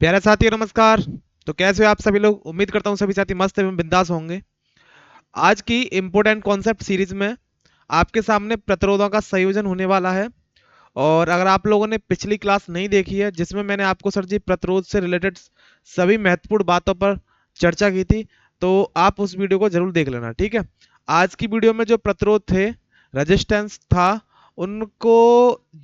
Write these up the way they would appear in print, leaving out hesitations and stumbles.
प्यारे साथियों नमस्कार। तो कैसे हो आप सभी लोग? उम्मीद करता हूँ सभी साथी मस्त एवं बिंदास होंगे। आज की इम्पोर्टेंट कॉन्सेप्ट सीरीज में आपके सामने प्रतिरोधों का संयोजन होने वाला है। और अगर आप लोगों ने पिछली क्लास नहीं देखी है जिसमें मैंने आपको सर जी प्रतिरोध से रिलेटेड सभी महत्वपूर्ण बातों पर चर्चा की थी, तो आप उस वीडियो को जरूर देख लेना, ठीक है। आज की वीडियो में जो प्रतिरोध थे, रेजिस्टेंस था, उनको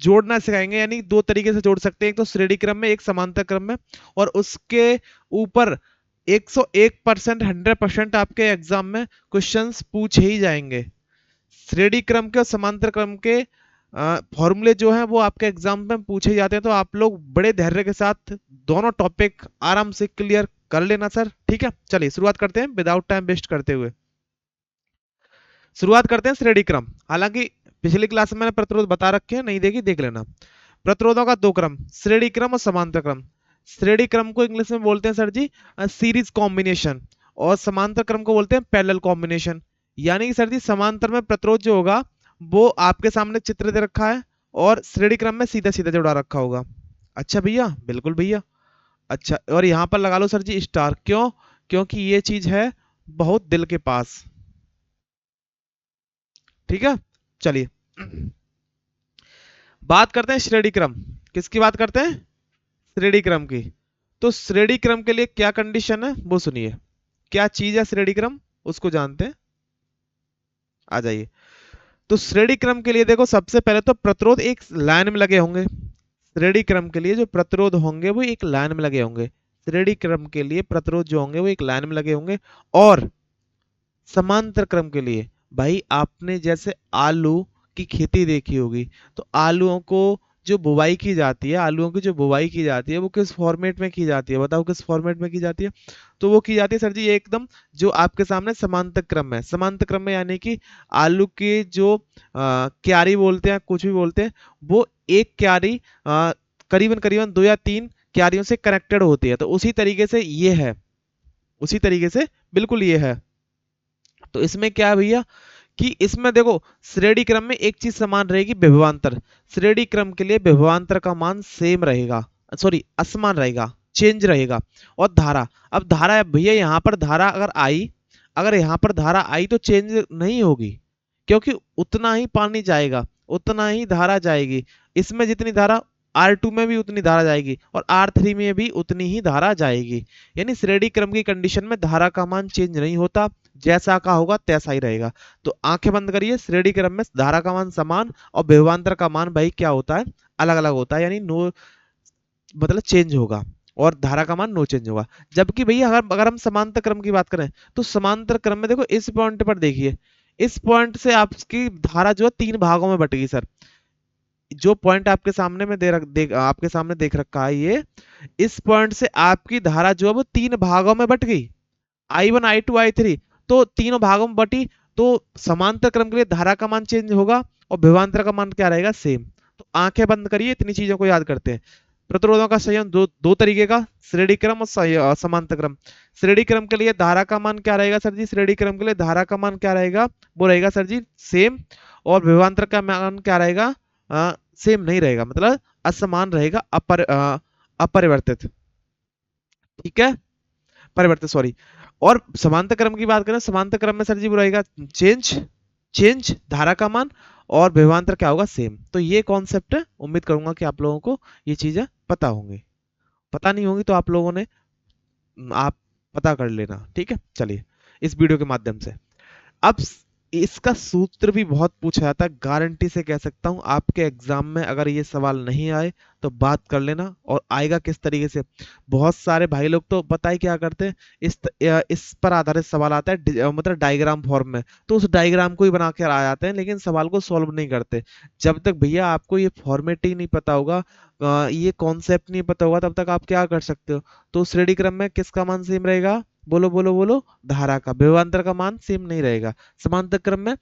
जोड़ना सिखाएंगे। यानी दो तरीके से जोड़ सकते हैं, एक तो श्रेणी क्रम में, एक समांतर क्रम में। और उसके ऊपर 101% 100% आपके एग्जाम में क्वेश्चंस पूछे ही जाएंगे। श्रेणी क्रम के और समांतर क्रम के फॉर्मूले जो है वो आपके एग्जाम में पूछे जाते हैं, तो आप लोग बड़े धैर्य के साथ दोनों टॉपिक आराम से क्लियर कर लेना सर, ठीक है। चलिए शुरुआत करते हैं विदाउट टाइम वेस्ट करते हुए। शुरुआत करते हैं श्रेणी क्रम। हालांकि पिछली क्लास में मैंने प्रतिरोध बता रखे हैं, नहीं देखी देख लेना। प्रतिरोधों का दो क्रम, श्रेणी क्रम और समांतर क्रम। श्रेणी क्रम को इंग्लिश में बोलते हैं सर जी सीरीज कॉम्बिनेशन, और समांतर क्रम को बोलते हैं पैरेलल कॉम्बिनेशन। यानी कि सर जी समांतर में प्रतिरोध जो होगा वो आपके सामने चित्र दे रखा है, और श्रेणी क्रम में सीधा सीधा जोड़ा रखा होगा। अच्छा भैया, बिल्कुल भैया। अच्छा, और यहाँ पर लगा लो सर जी स्टार, क्यों? क्योंकि ये चीज है बहुत दिल के पास, ठीक है। चलिए बात करते हैं श्रेणी क्रम। किसकी बात करते हैं? श्रेणी क्रम की। तो श्रेणी क्रम के लिए क्या कंडीशन है वो सुनिए। क्या चीज है श्रेणी क्रम, उसको जानते हैं। आ जाइए। तो श्रेणी क्रम के लिए देखो, सबसे पहले तो प्रतिरोध एक लाइन में लगे होंगे। श्रेणी क्रम के लिए जो प्रतिरोध होंगे वो एक लाइन में लगे होंगे। श्रेणी क्रम के लिए प्रतिरोध जो होंगे वो एक लाइन में लगे होंगे। और समांतर क्रम के लिए, भाई आपने जैसे आलू की खेती देखी होगी, तो आलूओं को जो बुवाई की जाती है, आलूओं की जो बुवाई की जाती है वो किस फॉर्मेट में की जाती है? बताओ किस फॉर्मेट में की जाती है? तो वो की जाती है सर जी एकदम जो आपके सामने समांतर क्रम में। समांतर क्रम में यानी कि आलू के जो क्यारी बोलते हैं, कुछ भी बोलते हैं, वो एक क्यारी करीबन करीबन दो या तीन क्यारियों से कनेक्टेड होती है। तो उसी तरीके से ये है, उसी तरीके से बिल्कुल ये है। तो इसमें क्या है भैया कि इसमें देखो श्रेणी क्रम में एक चीज समान रहेगी, विभवांतर। श्रेणी क्रम के लिए विभवांतर का मान सेम रहेगा, सॉरी असमान रहेगा, चेंज रहेगा। और धारा, अब धारा भैया यहाँ पर धारा अगर आई, अगर यहाँ पर धारा आई तो चेंज नहीं होगी, क्योंकि उतना ही पानी जाएगा, उतना ही धारा जाएगी। इसमें जितनी धारा R2 में भी उतनी धारा जाएगी, और R3 में भी उतनी ही धारा जाएगी। यानी श्रेणी क्रम की कंडीशन में धारा का मान चेंज नहीं होता, जैसा का होगा तैसा ही रहेगा। तो आंखें बंद करिए, श्रेणी क्रम में धारा का मान समान और विभवांतर का मान भाई क्या होता है? अलग अलग होता है, यानी नो मतलब चेंज होगा, और धारा का मान नो चेंज होगा। जबकि भैया अगर अगर हम समांतर क्रम की बात करें, तो समांतर क्रम में देखो इस पॉइंट पर देखिए, इस पॉइंट से आपकी धारा जो है तीन भागों में बटेगी सर। जो पॉइंट आपके सामने में आपके सामने देख रखा है ये, इस पॉइंट से आपकी धारा जो है वो तीन भागों में बट गई, I1 I2 I3। तो तीनों भागों में बटी, तो समांतर क्रम के लिए धारा का मान चेंज होगा और विभवांतर का मान क्या रहेगा? सेम। तो आंखें बंद करिए, इतनी चीजों को याद करते हैं। प्रतिरोधों का संयोजन दो दो तरीके का, श्रेणी क्रम और समांतर क्रम। श्रेणी क्रम के लिए धारा का मान क्या रहेगा सर जी? श्रेणी क्रम के लिए धारा का मान क्या रहेगा? वो रहेगा सर जी सेम। और विभवांतर का मान क्या रहेगा? सेम नहीं रहेगा, मतलब असमान रहेगा, अपरिवर्तित, ठीक है। परिवर्तित, सॉरी। और समांतर क्रम की बात करें, समांतर क्रम में सर जी वो रहेगा चेंज, चेंज धारा का मान, और विभवांतर क्या होगा? सेम। तो ये कॉन्सेप्ट है, उम्मीद करूंगा कि आप लोगों को ये चीजें पता होंगी। पता नहीं होंगी तो आप लोगों ने आप पता कर लेना, ठीक है। चलिए इस वीडियो के माध्यम से अब इसका सूत्र भी बहुत पूछा जाता है, गारंटी से कह सकता हूं आपके एग्जाम में अगर ये सवाल नहीं आए तो बात कर लेना। और आएगा किस तरीके से, बहुत सारे भाई लोग तो पता ही क्या करते हैं, इस पर आधारित सवाल आता है मतलब डायग्राम फॉर्म में, तो उस डायग्राम को ही बना कर आ जाते हैं, लेकिन सवाल को सॉल्व नहीं करते। जब तक भैया आपको ये फॉर्मेटिंग नहीं पता होगा, ये कॉन्सेप्ट नहीं पता होगा, तब तक आप क्या कर सकते हो? तो श्रेणी क्रम में किसका मान सेम रहेगा? बोलो बोलो बोलो। धारा का। विभवांतर का मान सेम नहीं रहेगा। समांतर क्रम में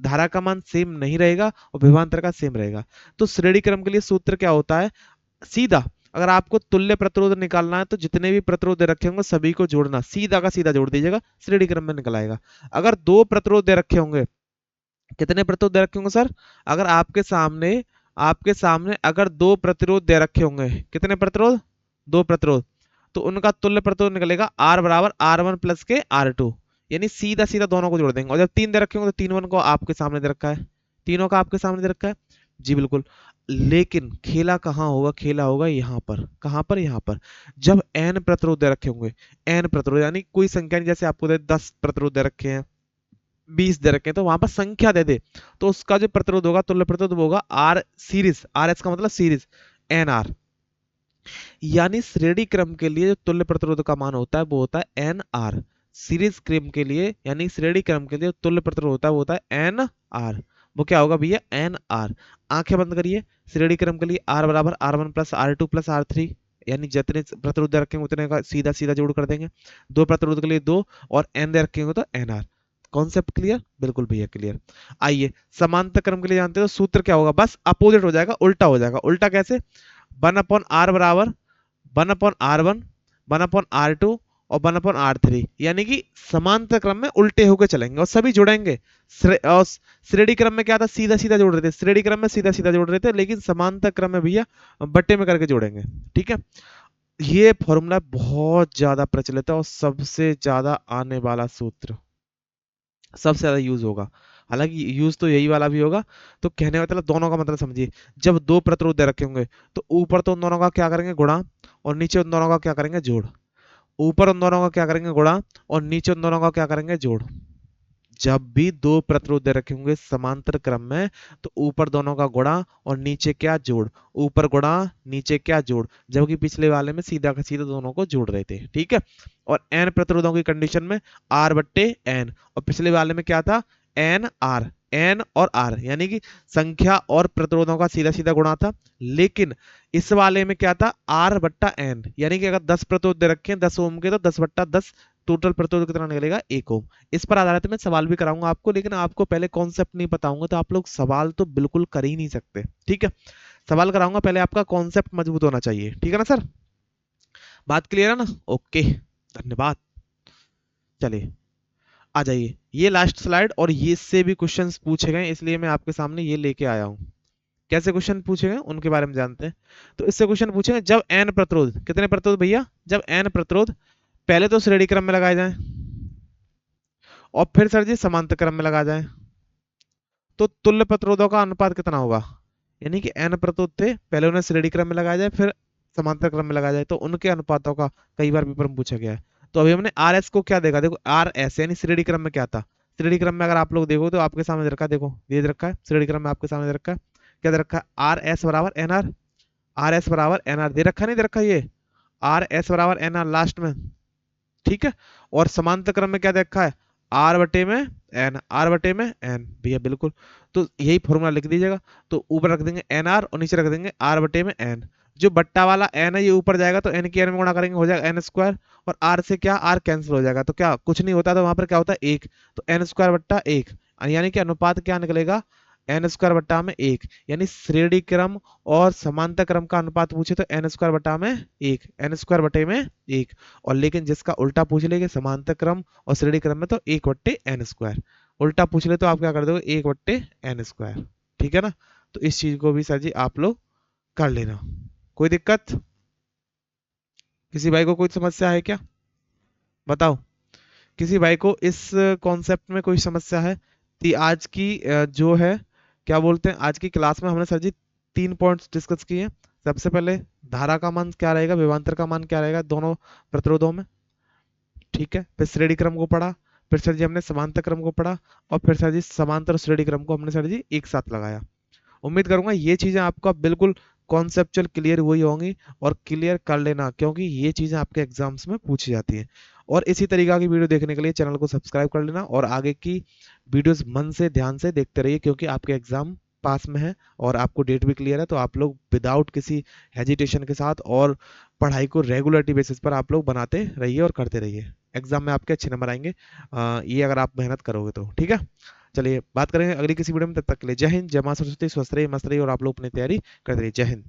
धारा का मान सेम नहीं रहेगा और विभवांतर का सेम रहेगा। तो श्रेणी क्रम के लिए सूत्र क्या होता है? सीधा अगर आपको तुल्य प्रतिरोध निकालना है तो जितने भी प्रतिरोध दे रखे होंगे सभी को जोड़ना, सीधा का सीधा जोड़ दीजिएगा, श्रेणी क्रम में निकल आएगा। अगर दो प्रतिरोध दे रखे होंगे, कितने प्रतिरोध दे रखे होंगे सर? अगर आपके सामने अगर दो प्रतिरोध दे रखे होंगे, कितने प्रतिरोध? दो प्रतिरोध। तो उनका तुल्य प्रतिरोध निकलेगा R बराबर R1 प्लस के R2, यानी सीधा सीधा दोनों को जोड़ देंगे। और जब 3 दे रखे होंगे तो 3 1 को आपके सामने दे रखा है, तीनों का आपके सामने दे रखा है जी बिल्कुल। लेकिन खेला कहाँ होगा, खेला होगा यहाँ पर, कहाँ पर, यहाँ पर। जब n प्रतिरोध दे रखे होंगे, n प्रतिरोध यानी कोई संख्या नहीं, जैसे आपको 10 प्रतिरोध दे रखे हैं, 20 दे रखे हैं, तो वहां पर संख्या दे दे, तो उसका जो प्रतिरोध होगा, तुल्य प्रतिरोध होगा आर सीरीज, आर एस का मतलब सीरीज, एन आर। यानी श्रेणी क्रम के लिए जो तुल्य प्रतिरोध का मान होता है वो होता है एन आर। सीरीज क्रम के लिए यानी श्रेणी क्रम के लिए तुल्य प्रतिरोध होता है वो होता है एन आर। वो क्या होगा भैया, एन आर। आंखें बंद करिए, श्रेणी क्रम के लिए आर बराबर R1 plus R2 plus R3, यानी जितने प्रतिरोध दे रखेंगे उतने का सीधा सीधा जोड़ कर देंगे। दो प्रतिरोध के लिए 2 और n दे रखेंगे तो एन आर। कॉन्सेप्ट क्लियर, बिल्कुल भैया क्लियर। आइए समांतर क्रम के लिए जानते हो तो सूत्र क्या होगा, बस अपोजिट हो जाएगा, उल्टा हो जाएगा। उल्टा कैसे, 1/r बराबर 1/r1 1/r2 और 1/r3, यानी कि समांतर क्रम में उल्टे होकर चलेंगे और सभी जुड़ेंगे। और श्रेणी क्रम में क्या था, सीधा सीधा जोड़ रहे थे, श्रेणी क्रम में सीधा सीधा जोड़ रहे थे, लेकिन समांतर क्रम में भैया बट्टे में करके जोड़ेंगे। ठीक है, ये फॉर्मूला बहुत ज्यादा प्रचलित है और सबसे ज्यादा आने वाला सूत्र, सबसे ज्यादा यूज होगा। हालांकि यूज तो यही वाला भी होगा। तो कहने का मतलब, दोनों का मतलब समझिए, जब दो प्रतिरोध दे रखे होंगे तो ऊपर तो उन दोनों का क्या करेंगे, गुणा, और नीचे उन दोनों का क्या करेंगे, जोड़। ऊपर उन दोनों का क्या करेंगे, गुणा, और नीचे उन दोनों का क्या करेंगे, जोड़। जब भी दो प्रतिरोध दे रखे होंगे समांतर क्रम में, तो ऊपर दोनों का गुणा और नीचे क्या, जोड़। ऊपर गुणा, नीचे क्या, जोड़। जबकि पिछले वाले में सीधा का सीधा दोनों को जोड़ रहे थे। ठीक है, और एन प्रतिरोधों की कंडीशन में आर बट्टे एन, और पिछले वाले में क्या था, एन आर, एन और आर, यानी कि संख्या और प्रतिरोधों का सीधा सीधा गुणा था। लेकिन इस वाले में क्या था, आर बट्टा एन, यानी कि अगर 10 प्रतिरोध दे रखे हैं 10 ओम के, तो 10/10 टोटल प्रतिरोध कितना निकलेगा, 1 ओम। इस पर आधारित मैं सवाल भी कराऊंगा आपको, लेकिन आपको पहले कॉन्सेप्ट नहीं बताऊंगा तो आप लोग सवाल तो बिल्कुल कर ही नहीं सकते। ठीक है, सवाल कराऊंगा, पहले आपका कॉन्सेप्ट मजबूत होना चाहिए। ठीक है ना सर, बात क्लियर है ना, ओके, धन्यवाद। चलिए आ जाइए, ये लास्ट स्लाइड, और ये से भी क्वेश्चंस पूछे गए, इसलिए मैं आपके सामने ये लेके आया हूं। कैसे क्वेश्चन पूछे गए उनके बारे में जानते हैं। तो इससे क्वेश्चन पूछेंगे, जब एन प्रतिरोध, कितने प्रतिरोध भैया, जब एन प्रतिरोध पहले तो श्रेणी क्रम में लगाए जाएं और फिर सर जी समांतर क्रम में लगा जाएं, तो तुल्य प्रतिरोधों का अनुपात कितना होगा। यानी कि एन प्रतिरोध थे, पहले उन्हें श्रेणी क्रम में लगाया जाए, फिर समांतर क्रम में लगाया जाए, तो उनके अनुपातों का कई बार पेपर में पूछा गया है। तो अभी हमने आर एस को क्या देखा, देखो आर एस यानी श्रेणी क्रम में क्या था। श्रेणी क्रम में अगर आप लोग देखो तो आपके सामने दे रखा है, देखो ये दे रखा है, श्रेणी क्रम में आपके सामने दे रखा है, क्या दे रखा है, आर एस बराबर एन आर, आर एस बराबर एन आर दे रखा, नहीं दे रखा, ये आर एस बराबर एन आर लास्ट में। ठीक है, और समांतर क्रम में क्या दे रखा है, आर बटे में एन, आर बटे में एन भैया बिल्कुल। तो यही फॉर्मूला लिख दीजिएगा, तो ऊपर रख देंगे एन आर और नीचे रख देंगे आर बटे में एन। जो बट्टा वाला एन है ये ऊपर जाएगा तो एन की एन में गुणा करेंगे, हो जाएगा एन स्क्वायर, और आर से क्या, आर कैंसिल हो जाएगा, तो क्या कुछ नहीं होता, तो वहां पर क्या होता है, एक, तो एन स्क्वायर बट्टा एक, यानी कि अनुपात क्या निकलेगा, एन स्क्वायर बट्टा में एक। यानी श्रेणी क्रम और समांतर क्रम का अनुपात पूछे तो एन स्क्वायर बट्टा में एक, एन स्क्वायर बटे में एक। और लेकिन जिसका उल्टा पूछ लेंगे समांतर क्रम और श्रेणी क्रम में, तो 1/n²। उल्टा पूछ ले तो आप क्या कर दोगे, 1/n²। ठीक है ना, तो इस चीज को भी सर जी आप लोग कर लेना। कोई दिक्कत, किसी भाई को कोई समस्या है क्या, बताओ। किसी भाई को इस कॉन्सेप्ट में कोई समस्या है। आज की जो है क्या बोलते हैं, आज की क्लास में हमने सर जी 3 पॉइंट्स डिस्कस किए। सबसे पहले धारा का मान क्या रहेगा, विभवांतर का मान क्या रहेगा दोनों प्रतिरोधों में। ठीक है, फिर श्रेणी क्रम को पढ़ा, फिर सर जी हमने समांतर क्रम को पढ़ा, और फिर सर जी समांतर श्रेणी क्रम को हमने सर जी एक साथ लगाया। उम्मीद करूंगा ये चीजें आपका बिल्कुल कॉन्सेप्चुअल क्लियर हुई होंगी, और क्लियर कर लेना क्योंकि ये चीजें आपके एग्जाम्स में पूछी जाती हैं। और इसी तरीका की वीडियो देखने के लिए चैनल को सब्सक्राइब कर लेना, और आगे की वीडियोस मन से ध्यान से देखते रहिए, क्योंकि आपके एग्जाम पास में है और आपको डेट भी क्लियर है। तो आप लोग विदाउट किसी हेजिटेशन के साथ और पढ़ाई को रेगुलरिटी बेसिस पर आप लोग बनाते रहिए और करते रहिए, एग्जाम में आपके अच्छे नंबर आएंगे। ये अगर आप मेहनत करोगे तो। ठीक है, चलिए बात करेंगे अगली किसी वीडियो में, तब तक के लिए जय हिंद, जय मां सरस्वती, स्वस्थ रहिए, मस्त रहिए, और आप लोग अपनी तैयारी करते रहिए। जय हिंद।